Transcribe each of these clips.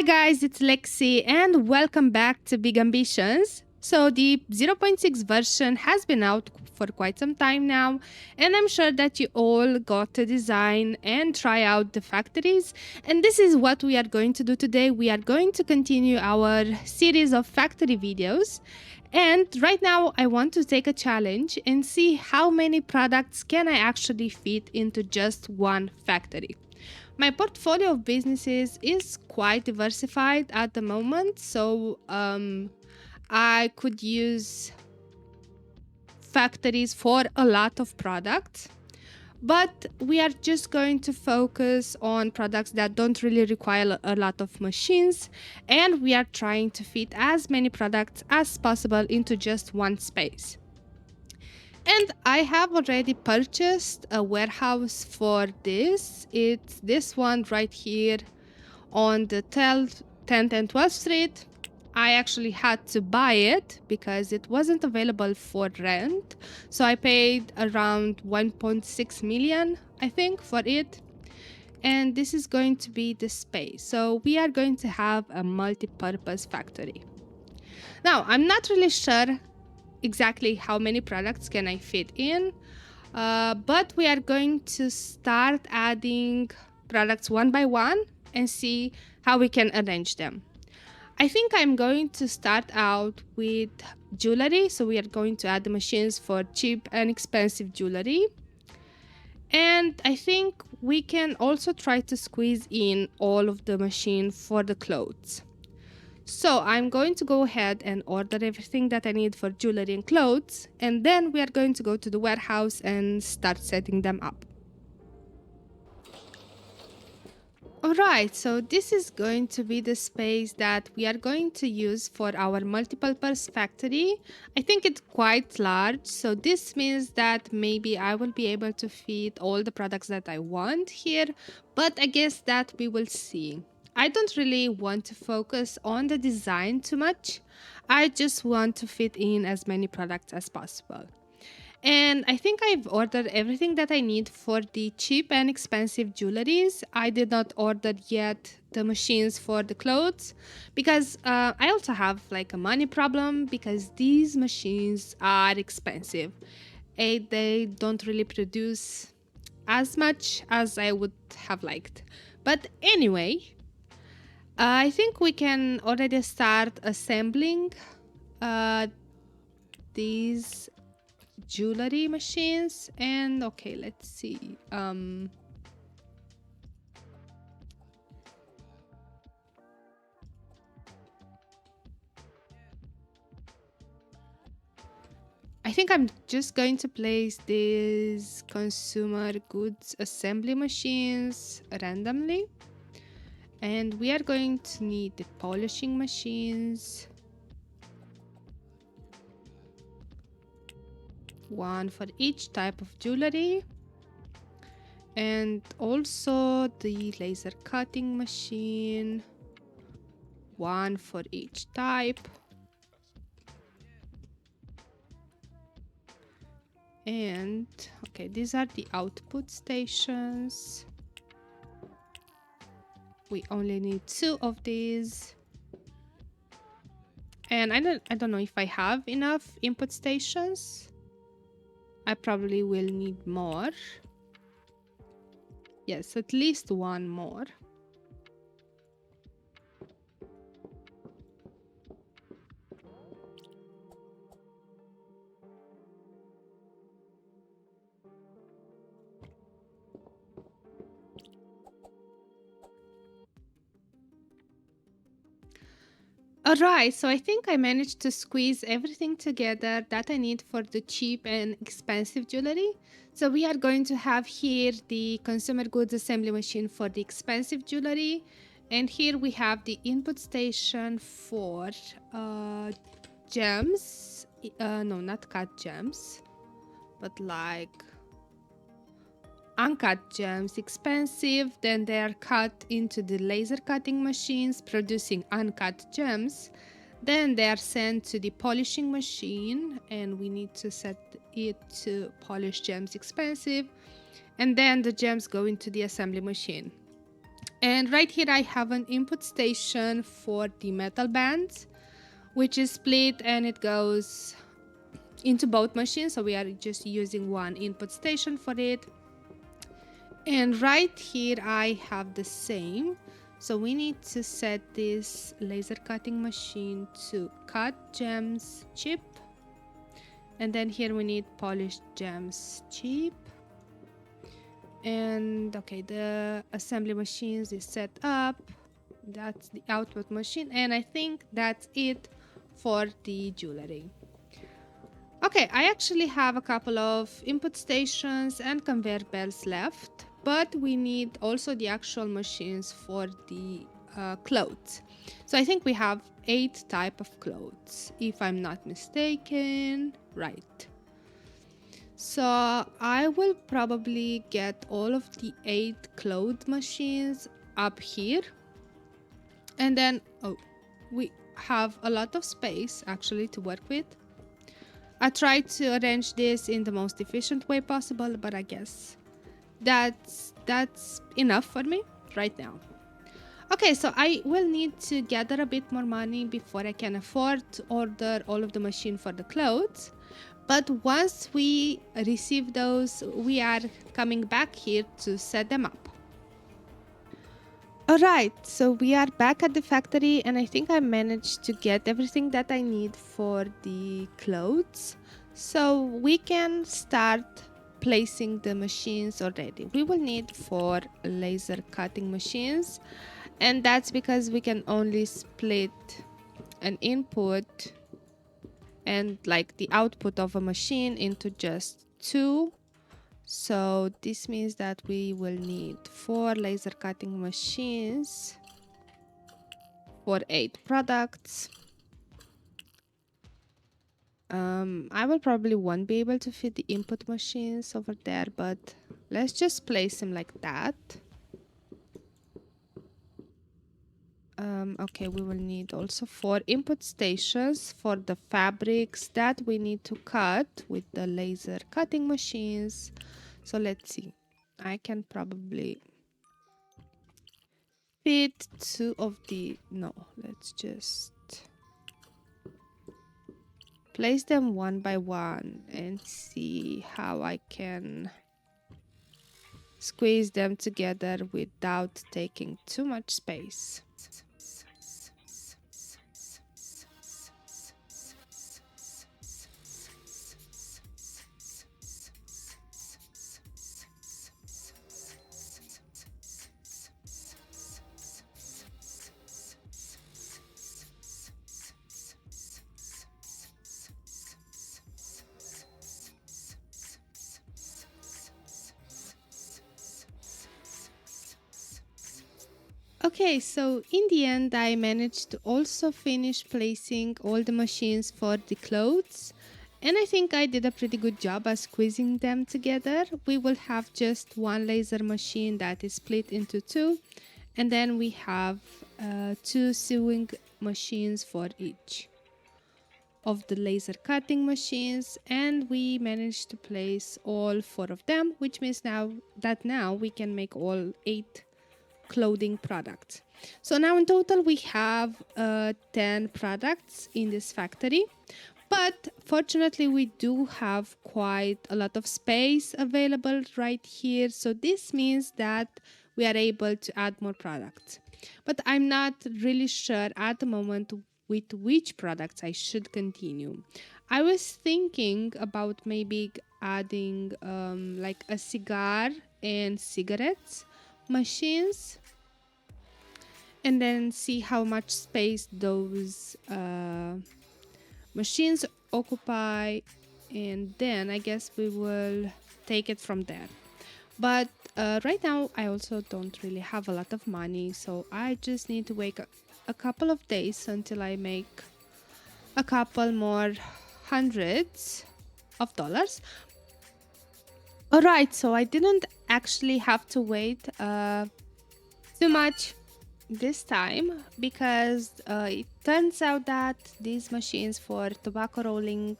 Hi guys, it's Lexi and welcome back to Big Ambitions. So the zero point 0.6 version has been out for quite some time now, and I'm sure that you all got to design and try out the factories. And this is what we are going to do today. We are going to continue our series of factory videos. And right now I want to take a challenge and see how many products can I actually fit into just one factory. My portfolio of businesses is quite diversified at the moment, so I could use factories for a lot of products, but we are just going to focus on products that don't really require a lot of machines, and we are trying to fit as many products as possible into just one space. And I have already purchased a warehouse for this. It's this one right here on the 10th and 12th Street. I actually had to buy it because it wasn't available for rent. So I paid around 1.6 million, I think, for it. And this is going to be the space. So we are going to have a multi-purpose factory. Now, I'm not really sure exactly how many products can I fit in, but we are going to start adding products one by one and see how we can arrange them. I think I'm going to start out with jewelry, so we are going to add the machines for cheap and expensive jewelry. And I think we can also try to squeeze in all of the machine for the clothes. So I'm going to go ahead and order everything that I need for jewelry and clothes, and then we are going to go to the warehouse and start setting them up. Alright, so this is going to be the space that we are going to use for our multipurpose factory. I think it's quite large, so this means that maybe I will be able to fit all the products that I want here, but I guess that we will see. I don't really want to focus on the design too much. I just want to fit in as many products as possible. And I think I've ordered everything that I need for the cheap and expensive jewelries. I did not order yet the machines for the clothes because I also have like a money problem because these machines are expensive. They don't really produce as much as I would have liked. But anyway, I think we can already start assembling these jewelry machines. And okay, let's see. I think I'm just going to place these consumer goods assembly machines randomly. And we are going to need the polishing machines. One for each type of jewelry. And also the laser cutting machine. One for each type. And okay, these are the output stations. We only need 2 of these. And I don't know if I have enough input stations. I probably will need more. Yes, at least 1 more. Alright, so I think I managed to squeeze everything together that I need for the cheap and expensive jewelry. So we are going to have here the consumer goods assembly machine for the expensive jewelry. And here we have the input station for gems. No, not cut gems, but like uncut gems, expensive. Then they are cut into the laser cutting machines producing uncut gems. Then they are sent to the polishing machine, and we need to set it to polish gems expensive. And then the gems go into the assembly machine. And right here I have an input station for the metal bands, which is split and it goes into both machines, so we are just using one input station for it. And right here I have the same, so we need to set this laser cutting machine to cut gems chip, and then here we need polished gems chip. And okay, the assembly machines is set up, that's the output machine, and I think that's it for the jewelry. Okay, I actually have a couple of input stations and conveyor belts left, but we need also the actual machines for the clothes. So I think we have 8 type of clothes, if I'm not mistaken. Right. So I will probably get all of the 8 cloth machines up here. And then, oh, we have a lot of space actually to work with. I tried to arrange this in the most efficient way possible, but I guess that's enough for me right now. Okay, so I will need to gather a bit more money before I can afford to order all of the machine for the clothes. But once we receive those, we are coming back here to set them up. Alright, so we are back at the factory and I think I managed to get everything that I need for the clothes. So we can start placing the machines already. We will need 4 laser cutting machines, and that's because we can only split an input and like the output of a machine into just 2. So this means that we will need 4 laser cutting machines for 8 products. I will probably won't be able to fit the input machines over there, but let's just place them like that. Okay, we will need also 4 input stations for the fabrics that we need to cut with the laser cutting machines. So let's see, I can probably fit 2 of the, no, let's just place them one by one and see how I can squeeze them together without taking too much space. Okay, so in the end I managed to also finish placing all the machines for the clothes, and I think I did a pretty good job at squeezing them together. We will have just one laser machine that is split into 2, and then we have 2 sewing machines for each of the laser cutting machines, and we managed to place all 4 of them, which means now we can make all 8 clothing products. So now in total we have 10 products in this factory, but fortunately we do have quite a lot of space available right here, so this means that we are able to add more products. But I'm not really sure at the moment with which products I should continue. I was thinking about maybe adding like a cigar and cigarettes machines, and then see how much space those machines occupy, and then I guess we will take it from there. But right now I also don't really have a lot of money, so I just need to wait a couple of days until I make a couple more hundreds of dollars. Alright, so I didn't actually have to wait too much this time, because it turns out that these machines for tobacco rolling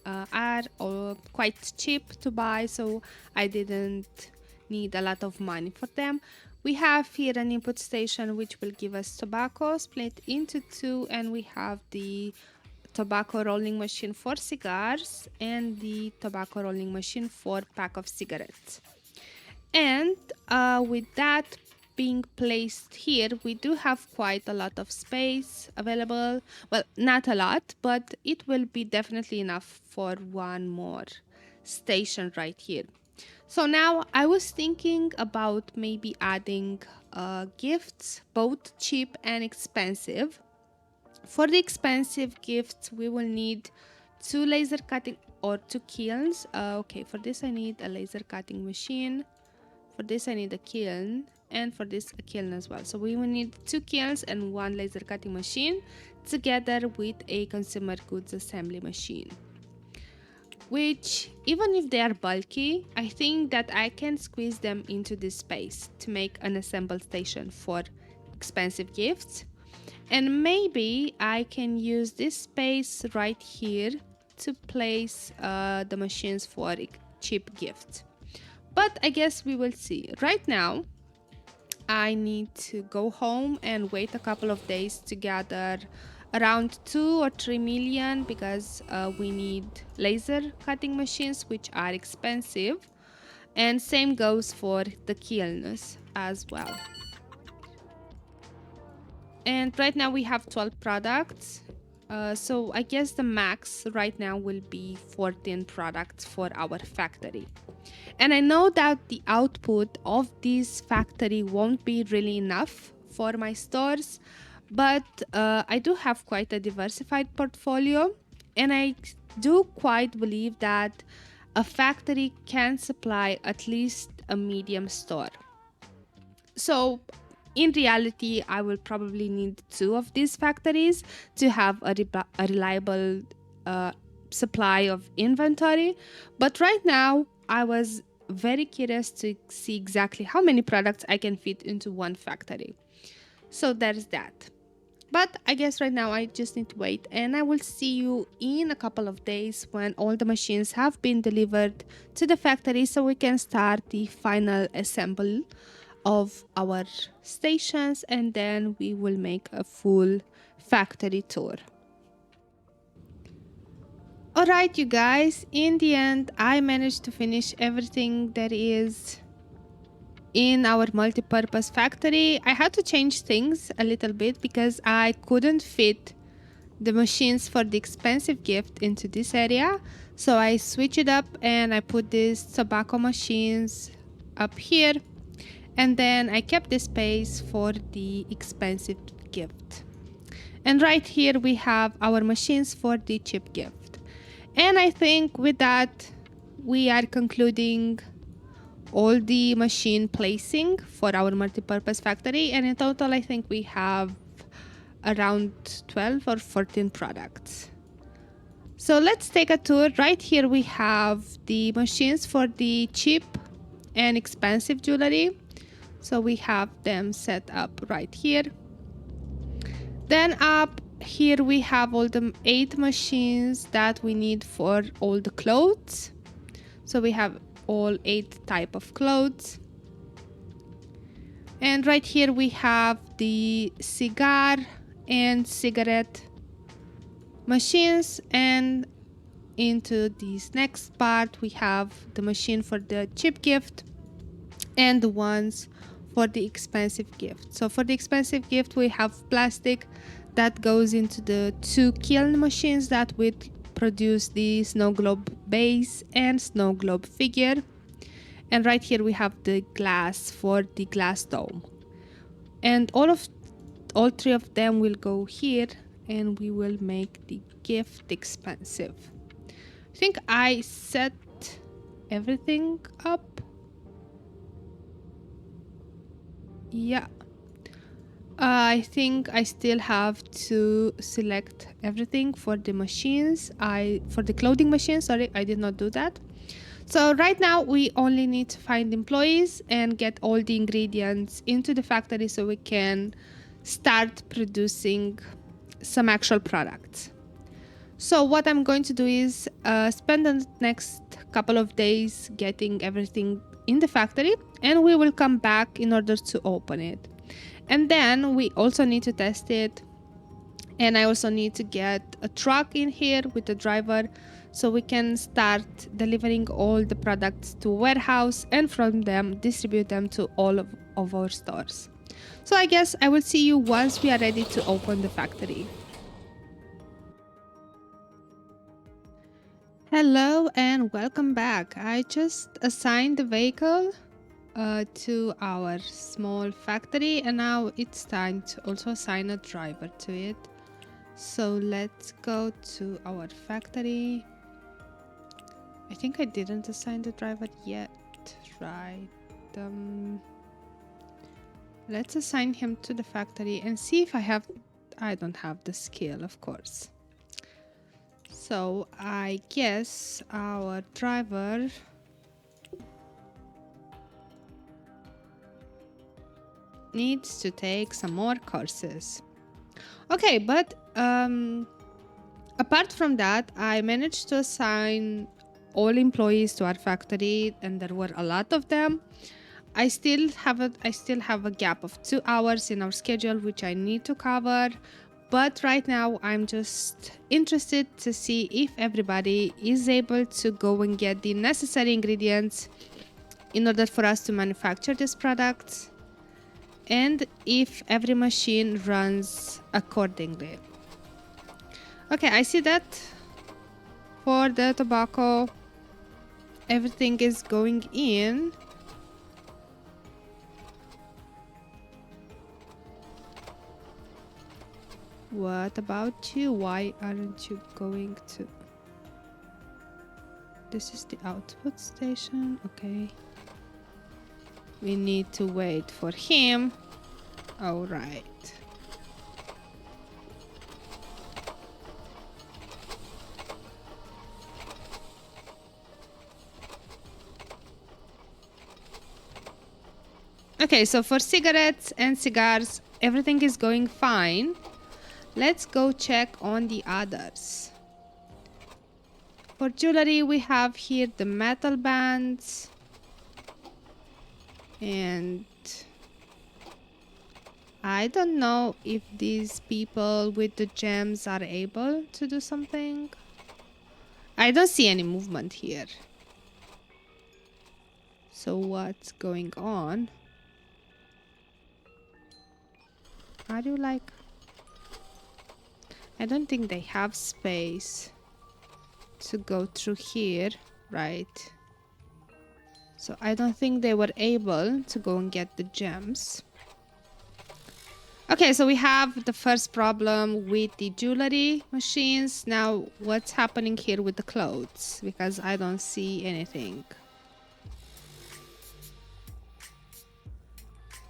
are quite cheap to buy, so I didn't need a lot of money for them. We have here an input station which will give us tobacco split into two, and we have the tobacco rolling machine for cigars and the tobacco rolling machine for pack of cigarettes. And with that being placed here, we do have quite a lot of space available. Well, not a lot, but it will be definitely enough for one more station right here. So now I was thinking about maybe adding gifts, both cheap and expensive. For the expensive gifts, we will need two laser cutting or two kilns. Okay, for this I need a laser cutting machine. For this I need a kiln, and for this a kiln as well. So we will need two kilns and one laser cutting machine together with a consumer goods assembly machine. Which, even if they are bulky, I think that I can squeeze them into this space to make an assemble station for expensive gifts. And maybe I can use this space right here to place the machines for cheap gifts. But I guess we will see. Right now, I need to go home and wait a couple of days to gather around 2 or 3 million, because we need laser cutting machines, which are expensive. And same goes for the kilns as well. And right now we have 12 products. So I guess the max right now will be 14 products for our factory. And I know that the output of this factory won't be really enough for my stores, but I do have quite a diversified portfolio, and I do quite believe that a factory can supply at least a medium store. So in reality, I will probably need 2 of these factories to have a reliable supply of inventory. But right now, I was very curious to see exactly how many products I can fit into one factory. So there's that. But I guess right now I just need to wait, and I will see you in a couple of days when all the machines have been delivered to the factory, so we can start the final assemble of our stations, and then we will make a full factory tour. Alright, you guys, in the end I managed to finish everything that is in our multi-purpose factory. I had to change things a little bit because I couldn't fit the machines for the expensive gift into this area, so I switched it up and I put these tobacco machines up here, and then I kept the space for the expensive gift. And right here we have our machines for the cheap gift. And I think with that we are concluding all the machine placing for our multi-purpose factory, and in total I think we have around 12 or 14 products. So let's take a tour. Right here we have the machines for the cheap and expensive jewelry, so we have them set up right here. Then up here we have all the 8 machines that we need for all the clothes, so we have all 8 type of clothes. And right here we have the cigar and cigarette machines, and into this next part we have the machine for the cheap gift and the ones for the expensive gift. So for the expensive gift we have plastic that goes into the 2 kiln machines that would produce the snow globe base and snow globe figure. And right here we have the glass for the glass dome, and all 3 of them will go here, and we will make the gift expensive. I think I set everything up. Yeah, I think I still have to select everything for the machines. For the clothing machine, sorry, I did not do that. So right now we only need to find employees and get all the ingredients into the factory so we can start producing some actual products. So what I'm going to do is spend the next couple of days getting everything in the factory, and we will come back in order to open it. And then we also need to test it, and I also need to get a truck in here with the driver so we can start delivering all the products to warehouse and from them distribute them to all of our stores. So I guess I will see you once we are ready to open the factory. Hello and welcome back. I just assigned the vehicle to our small factory, and now it's time to also assign a driver to it. So let's go to our factory. I think I didn't assign the driver yet, right? Let's assign him to the factory and see if I don't have the skill, of course. So I guess our driver needs to take some more courses. Okay, but apart from that, I managed to assign all employees to our factory, and there were a lot of them. I still have a gap of 2 hours in our schedule, which I need to cover. But right now, I'm just interested to see if everybody is able to go and get the necessary ingredients in order for us to manufacture this product, and if every machine runs accordingly. Okay, I see that for the tobacco, everything is going in. What about you? Why aren't you going to? This is the output station. Okay. We need to wait for him. All right. Okay, so for cigarettes and cigars, everything is going fine. Let's go check on the others. For jewelry, we have here the metal bands. And I don't know if these people with the gems are able to do something. I don't see any movement here. So what's going on? Are you like... I don't think they have space to go through here, right? So I don't think they were able to go and get the gems. Okay, so we have the first problem with the jewelry machines. Now, what's happening here with the clothes? Because I don't see anything.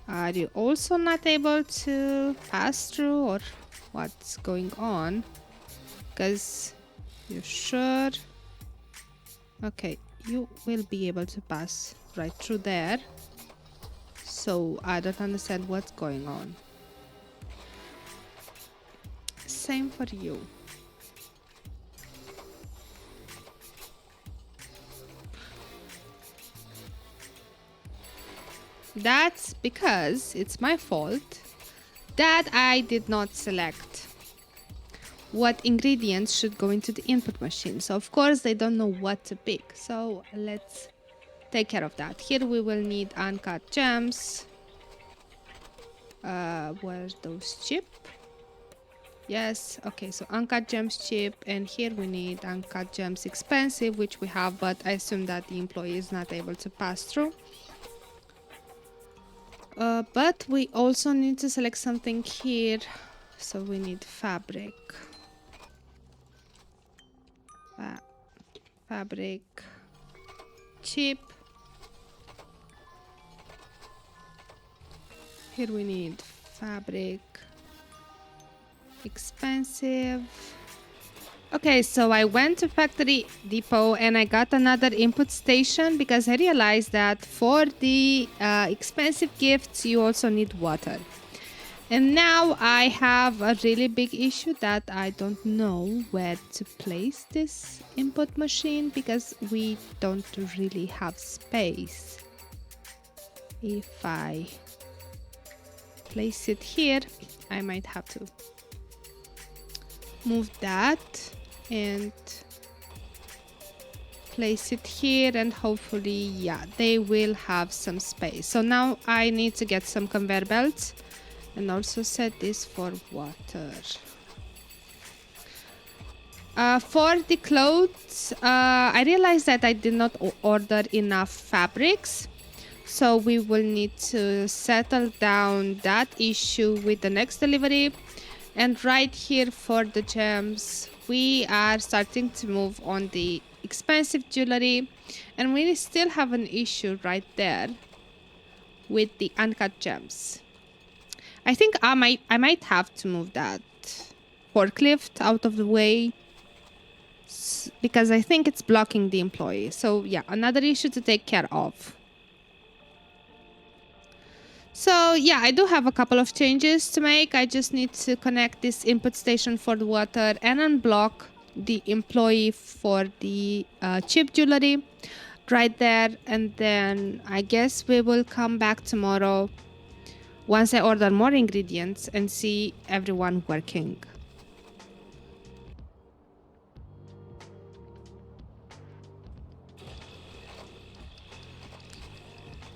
Are you also not able to pass through, or what's going on? Because you're sure? Okay, you will be able to pass right through there. So I don't understand what's going on. Same for you. That's because it's my fault that I did not select what ingredients should go into the input machine. So of course they don't know what to pick. So let's take care of that. Here we will need uncut gems. Where's those chip? Yes, okay, so uncut gems cheap, and here we need uncut gems expensive, which we have, but I assume that the employee is not able to pass through. But we also need to select something here, so we need fabric. Fabric cheap. Here we need fabric expensive. Okay, so I went to Factory Depot and I got another input station because I realized that for the expensive gifts you also need water. And now I have a really big issue that I don't know where to place this input machine because we don't really have space. If I place it here, I might have to move that and place it here, and hopefully, yeah, they will have some space. So now I need to get some conveyor belts and also set this for water. For the clothes, I realized that I did not order enough fabrics. So we will need to settle down that issue with the next delivery. And right here for the gems, we are starting to move on the expensive jewelry. And we still have an issue right there with the uncut gems. I think I might have to move that forklift out of the way because I think it's blocking the employee. So yeah, another issue to take care of. So yeah, I do have a couple of changes to make. I just need to connect this input station for the water and unblock the employee for the cheap jewelry right there. And then I guess we will come back tomorrow once I order more ingredients and see everyone working.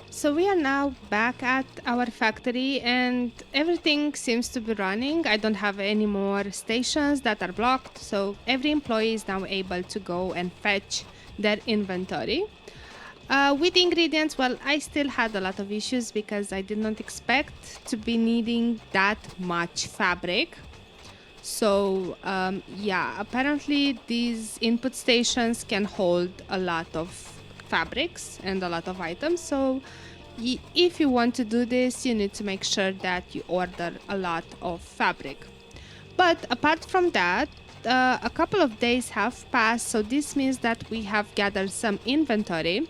So we are now back at our factory and everything seems to be running. I don't have any more stations that are blocked. So every employee is now able to go and fetch their inventory. With ingredients, well, I still had a lot of issues because I did not expect to be needing that much fabric. So yeah, apparently these input stations can hold a lot of fabrics and a lot of items. So if you want to do this, you need to make sure that you order a lot of fabric. But apart from that, a couple of days have passed, so this means that we have gathered some inventory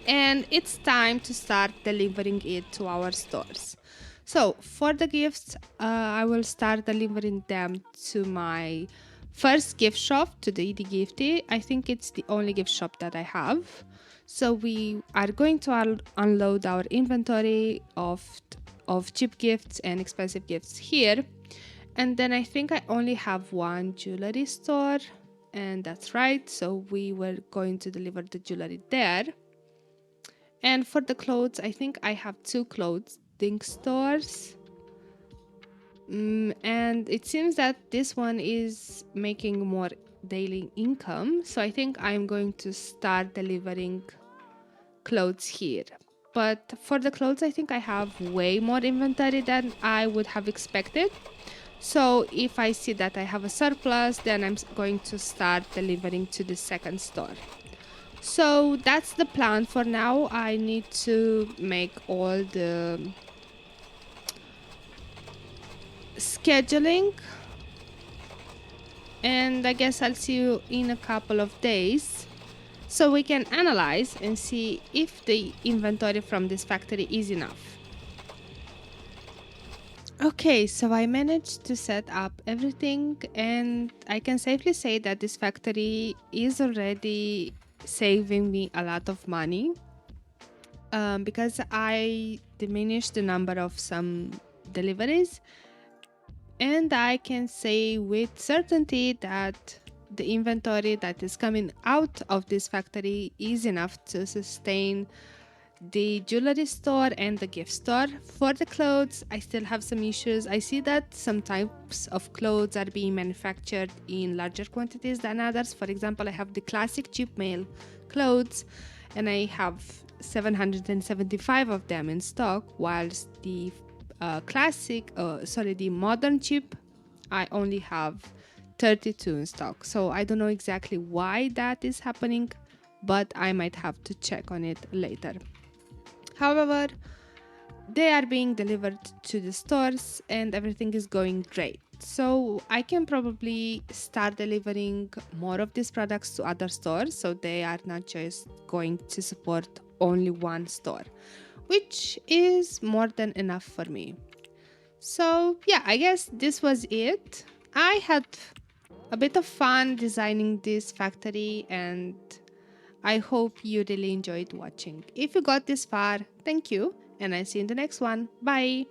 and it's time to start delivering it to our stores. So for the gifts, I will start delivering them to my first gift shop, to the ED Gifty. I think it's the only gift shop that I have. So we are going to unload our inventory of cheap gifts and expensive gifts here. And then I think I only have one jewelry store, and that's right. So we were going to deliver the jewelry there. And for the clothes, I think I have two clothing stores. And it seems that this one is making more daily income. So I think I'm going to start delivering clothes here. But for the clothes, I think I have way more inventory than I would have expected. So if I see that I have a surplus, then I'm going to start delivering to the second store. So that's the plan for now. I need to make all the scheduling, and I guess I'll see you in a couple of days so we can analyze and see if the inventory from this factory is enough. Okay, so I managed to set up everything, and I can safely say that this factory is already saving me a lot of money because I diminished the number of some deliveries, and I can say with certainty that the inventory that is coming out of this factory is enough to sustain the jewelry store and the gift store. For the clothes, I still have some issues. I see that some types of clothes are being manufactured in larger quantities than others. For example, I have the classic cheap male clothes and I have 775 of them in stock, whilst the the modern cheap, I only have 32 in stock. So I don't know exactly why that is happening, but I might have to check on it later. However, they are being delivered to the stores and everything is going great. So I can probably start delivering more of these products to other stores, so they are not just going to support only one store, which is more than enough for me. So yeah, I guess this was it. I had a bit of fun designing this factory, and I hope you really enjoyed watching. If you got this far, thank you, and I'll see you in the next one. Bye.